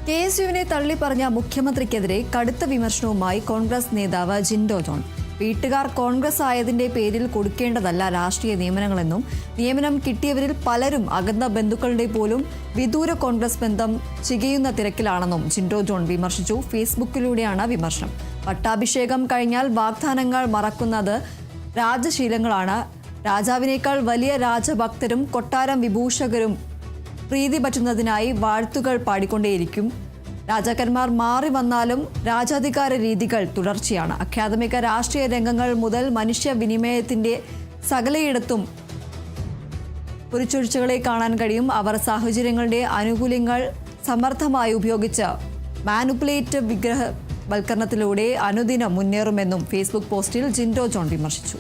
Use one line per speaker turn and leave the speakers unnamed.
കെ.എസ്.യുവിനെ തള്ളിപ്പറഞ്ഞ മുഖ്യമന്ത്രിക്കെതിരെ കടുത്ത വിമർശനവുമായി കോൺഗ്രസ് നേതാവ് ജിൻഡോ ജോൺ. വീട്ടുകാർ കോൺഗ്രസ് ആയതിന്റെ പേരിൽ കൊടുക്കേണ്ടതല്ല രാഷ്ട്രീയ നിയമനങ്ങളെന്നും നിയമനം കിട്ടിയവരിൽ പലരും അകന്ന ബന്ധുക്കളുടെ പോലും വിദൂര കോൺഗ്രസ് ബന്ധം ചികയുന്ന തിരക്കിലാണെന്നും ജിൻഡോ ജോൺ വിമർശിച്ചു. ഫേസ്ബുക്കിലൂടെയാണ് വിമർശനം. പട്ടാഭിഷേകം കഴിഞ്ഞാൽ വാഗ്ദാനങ്ങൾ മറക്കുന്നത് രാജശീലങ്ങളാണ്. രാജാവിനേക്കാൾ വലിയ രാജഭക്തരും കൊട്ടാരം വിഭൂഷകരും പ്രീതി പറ്റുന്നതിനായി വാഴ്ത്തുകൾ പാടിക്കൊണ്ടേയിരിക്കും. രാജാക്കന്മാർ മാറി വന്നാലും രാജാധികാര രീതികൾ തുടർച്ചയാണ്. അക്കാദമിക രാഷ്ട്രീയ രംഗങ്ങൾ മുതൽ മനുഷ്യവിനിമയത്തിന്റെ സകലയിടത്തും പുരിച്ചൊഴിച്ചുകളെ കാണാൻ കഴിയും. അവർ സാഹചര്യങ്ങളുടെ ആനുകൂല്യങ്ങൾ സമർത്ഥമായി ഉപയോഗിച്ച് മാനുപ്പുലേറ്റ് വിഗ്രഹവൽക്കരണത്തിലൂടെ അനുദിനം മുന്നേറുമെന്നും ഫേസ്ബുക്ക് പോസ്റ്റിൽ ജിൻഡോ ജോൺ വിമർശിച്ചു.